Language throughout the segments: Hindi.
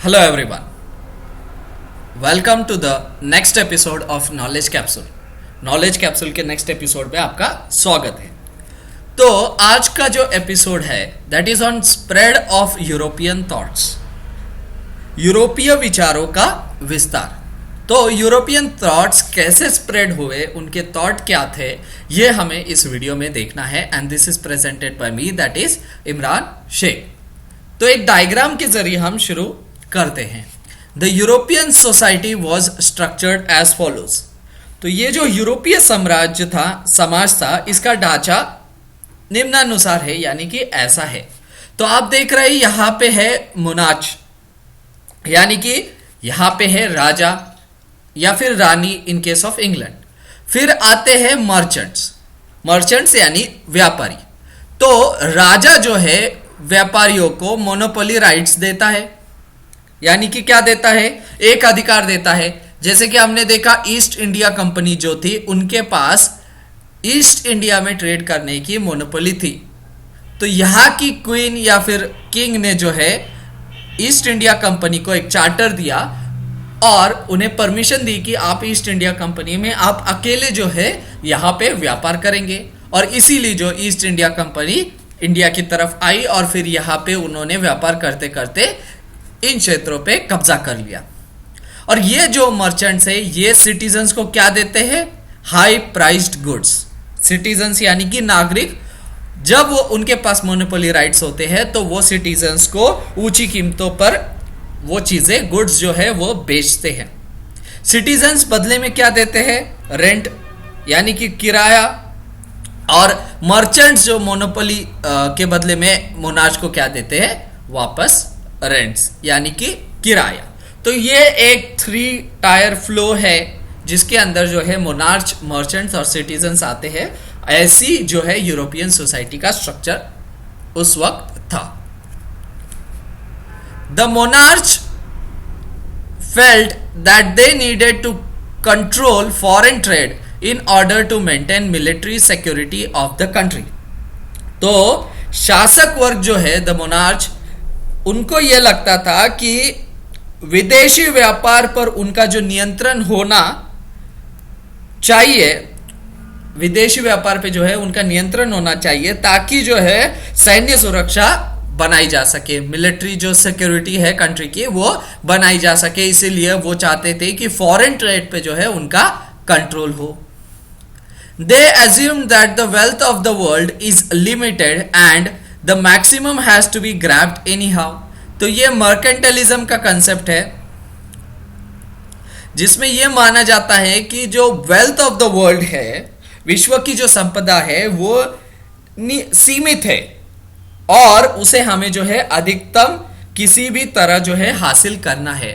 Hello everyone. Welcome to the next episode of Knowledge Capsule. Knowledge capsule के नेक्स्ट एपिसोड में आपका स्वागत है। तो आज का जो एपिसोड है that is on spread of European thoughts, यूरोपीय विचारों का विस्तार। तो यूरोपियन थॉट्स कैसे स्प्रेड हुए, उनके थॉट क्या थे, ये हमें इस वीडियो में देखना है। And this is presented by me, that is Imran Shaikh. तो एक डायग्राम के जरिए हम शुरू करते हैं। The European society was structured as follows. तो ये जो यूरोपीय साम्राज्य था, समाज था, इसका ढांचा निम्नानुसार है, यानी कि ऐसा है। तो आप देख रहे हैं यहां पे है मोनार्च, यानी कि यहां पे है राजा या फिर रानी इन केस ऑफ इंग्लैंड। फिर आते हैं मर्चेंट्स यानी व्यापारी। तो राजा जो है व्यापारियों को मोनोपोली राइट्स देता है, यानी कि क्या देता है, एक अधिकार देता है। जैसे कि हमने देखा ईस्ट इंडिया कंपनी जो थी, उनके पास ईस्ट इंडिया में ट्रेड करने की मोनोपोली थी। तो यहाँ की क्वीन या फिर किंग ने जो है ईस्ट इंडिया कंपनी को एक चार्टर दिया और उन्हें परमिशन दी कि आप ईस्ट इंडिया कंपनी में आप अकेले जो है यहाँ पे व्यापार करेंगे। और इसीलिए जो ईस्ट इंडिया कंपनी इंडिया की तरफ आई और फिर यहाँ पे उन्होंने व्यापार करते करते इन क्षेत्रों पे कब्जा कर लिया। और ये जो मर्चेंट्स है ये सिटीजन्स को क्या देते हैं, हाई प्राइस्ड गुड्स। सिटीजन्स यानी कि नागरिक, जब वो उनके पास मोनोपोली राइट्स होते हैं तो वो सिटीजन्स को ऊंची कीमतों पर वो चीजें, गुड्स जो है वो बेचते हैं। सिटीजन्स बदले में क्या देते हैं, रेंट यानी कि किराया। और मर्चेंट्स जो मोनोपोली के बदले में मोनार्च को क्या देते हैं, वापस रेंट्स यानी कि किराया। तो ये एक 3 टायर फ्लो है जिसके अंदर जो है मोनार्च, मर्चेंट्स और सिटीजन्स आते हैं। ऐसी जो है यूरोपियन सोसाइटी का स्ट्रक्चर उस वक्त था। The monarch felt that they needed to control foreign trade in order to maintain military security of the country. तो शासक वर्ग जो है द मोनार्च, उनको यह लगता था कि विदेशी व्यापार पर उनका जो नियंत्रण होना चाहिए, विदेशी व्यापार पे जो है उनका नियंत्रण होना चाहिए, ताकि जो है सैन्य सुरक्षा बनाई जा सके, मिलिट्री जो सिक्योरिटी है कंट्री की वो बनाई जा सके। इसीलिए वो चाहते थे कि फॉरेन ट्रेड पे जो है उनका कंट्रोल हो। दे assumed that the wealth of the world is limited and the maximum has to be grabbed anyhow। तो ये मर्केंटलिज्म का कंसेप्ट है जिसमें यह माना जाता है कि जो वेल्थ ऑफ द वर्ल्ड है, विश्व की जो संपदा है वो सीमित है और उसे हमें जो है अधिकतम किसी भी तरह जो है हासिल करना है,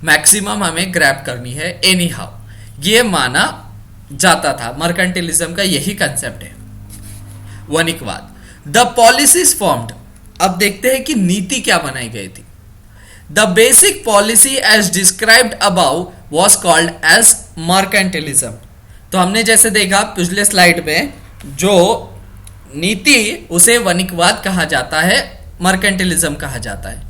मैक्सिमम हमें ग्रैब करनी है एनी हाउ। ये माना जाता था, मर्केंटलिज्म का यही कंसेप्ट है। वणिकवाद, द पॉलिसीज फॉर्म्ड। अब देखते हैं कि नीति क्या बनाई गई थी। The basic policy as described above was called as mercantilism. तो हमने जैसे देखा पिछले स्लाइड में, जो नीति उसे वणिकवाद कहा जाता है, मर्केंटलिज्म कहा जाता है।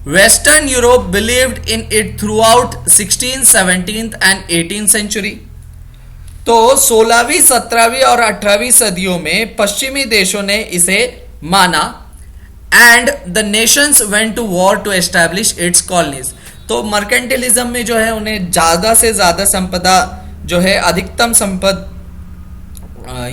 Western Europe believed in it throughout 16th, 17th and 18th century. तो 16वीं, 17वीं और 18वीं सदियों में पश्चिमी देशों ने इसे माना। And the nations went to war to establish its colonies. तो मर्केंटलिज्म में जो है उन्हें ज्यादा से ज्यादा संपदा जो है, अधिकतम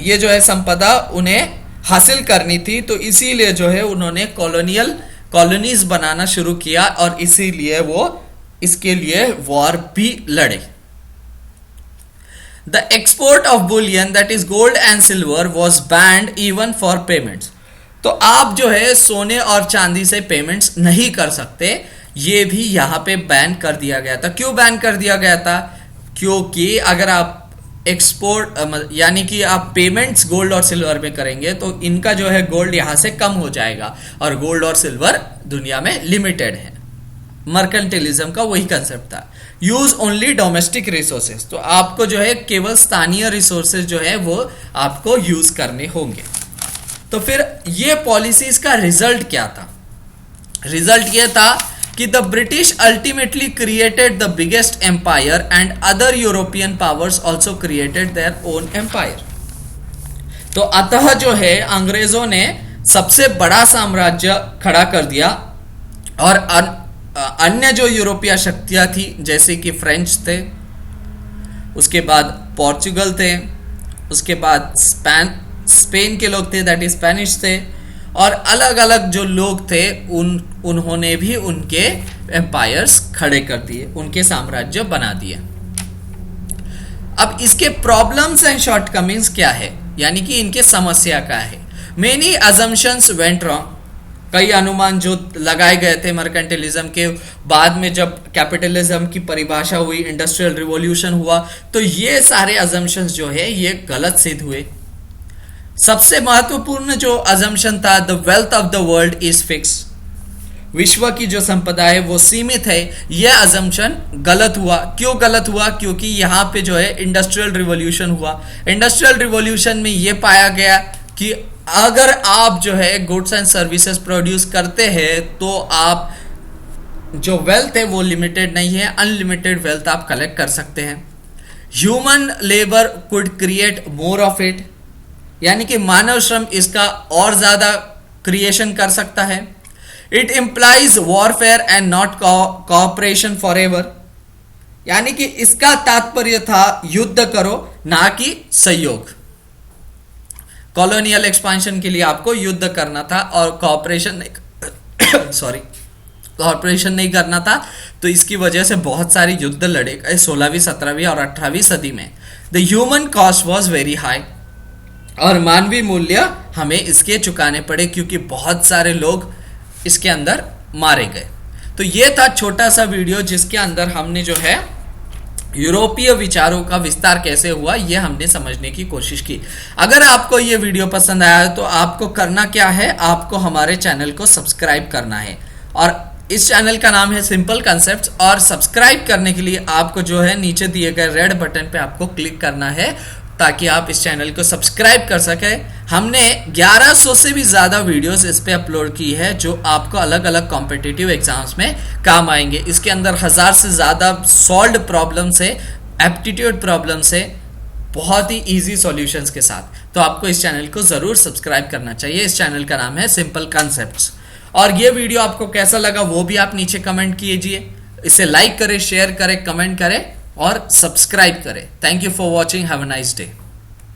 ये जो है संपदा उन्हें हासिल करनी थी। तो इसीलिए जो है उन्होंने कॉलोनीज बनाना शुरू किया और इसीलिए वो इसके लिए वॉर भी लड़े। The export of Boolean that is gold and silver was banned even for payments. तो आप जो है सोने और चांदी से पेमेंट्स नहीं कर सकते, ये भी यहां पे बैन कर दिया गया था। क्यों बैन कर दिया गया था, क्योंकि अगर आप एक्सपोर्ट यानी कि आप पेमेंट्स गोल्ड और सिल्वर में करेंगे तो इनका जो है गोल्ड यहां से कम हो जाएगा और गोल्ड और सिल्वर दुनिया में लिमिटेड है। मर्केंटलिज्म का वही कंसेप्ट था। Use only domestic resources. तो आपको जो है केवल स्थानीय रिसोर्सेज जो है वो आपको यूज करने होंगे। तो फिर ये पॉलिसीज का रिजल्ट क्या था, रिजल्ट ये था कि the British ultimately created the biggest empire and other European powers also created their own empire. तो अतः जो है अंग्रेजों ने सबसे बड़ा साम्राज्य खड़ा कर दिया और अन्य जो यूरोपीय शक्तियां थी जैसे कि फ्रेंच थे, उसके बाद पोर्चुगल थे, उसके बाद स्पेन के लोग थे, दैट इज स्पेनिश थे, और अलग अलग जो लोग थे उन्होंने भी उनके एम्पायर्स खड़े कर दिए, उनके साम्राज्य बना दिए। अब इसके प्रॉब्लम्स एंड शॉर्टकमिंग्स क्या है, यानी कि इनके समस्या क्या है। मेनी अजम्पशंस वेंट रॉन्ग, कई अनुमान जो लगाए गए थे मर्केंटिलिज्म के बाद में, जब कैपिटलिज्म की परिभाषा हुई, इंडस्ट्रियल रिवॉल्यूशन हुआ, तो ये सारे अजम्पशंस जो है ये गलत सिद्ध हुए। सबसे महत्वपूर्ण जो अजम्पशन था, the wealth of the world is fix, विश्व की जो संपदा है वो सीमित है, यह अजम्पशन गलत हुआ। क्यों गलत हुआ? क्योंकि यहाँ पे जो है इंडस्ट्रियल रिवॉल्यूशन हुआ। इंडस्ट्रियल रिवॉल्यूशन में यह पाया गया कि अगर आप जो है गुड्स एंड सर्विसेज प्रोड्यूस करते हैं तो आप जो वेल्थ है वो लिमिटेड नहीं है, अनलिमिटेड वेल्थ आप कलेक्ट कर सकते हैं। Human labour could create more of it, यानी कि मानव श्रम इसका और ज्यादा क्रिएशन कर सकता है। It implies warfare and not cooperation for ever, यानी कि इसका तात्पर्य था युद्ध करो ना कि सहयोग। कॉलोनियल एक्सपांशन के लिए आपको युद्ध करना था और कॉपरेशन नहीं करना था, तो इसकी वजह से बहुत सारे युद्ध लड़े गए 16वीं 17वीं और 18वीं सदी में। The human cost was very high, और मानवीय मूल्य हमें इसके चुकाने पड़े क्योंकि बहुत सारे लोग इसके अंदर मारे गए। तो ये था छोटा सा वीडियो जिसके अंदर हमने जो है यूरोपीय विचारों का विस्तार कैसे हुआ ये हमने समझने की कोशिश की। अगर आपको ये वीडियो पसंद आया तो आपको करना क्या है, आपको हमारे चैनल को सब्सक्राइब करना है, और इस चैनल का नाम है सिंपल कॉन्सेप्ट्स। और सब्सक्राइब करने के लिए आपको जो है नीचे दिए गए रेड बटन पे आपको क्लिक करना है ताकि आप इस चैनल को सब्सक्राइब कर सके। हमने 1100 से भी ज़्यादा वीडियोस इस पे अपलोड की है जो आपको अलग अलग कॉम्पिटिटिव एग्जाम्स में काम आएंगे। इसके अंदर 1000 से ज़्यादा सॉल्व्ड प्रॉब्लम्स है, एप्टीट्यूड प्रॉब्लम्स है, बहुत ही इजी सॉल्यूशंस के साथ। तो आपको इस चैनल को ज़रूर सब्सक्राइब करना चाहिए। इस चैनल का नाम है सिंपल कॉन्सेप्ट्स। और ये वीडियो आपको कैसा लगा वो भी आप नीचे कमेंट कीजिए। इसे लाइक करें, शेयर करें, कमेंट करें और सब्सक्राइब करें। Thank you for watching, have a nice day.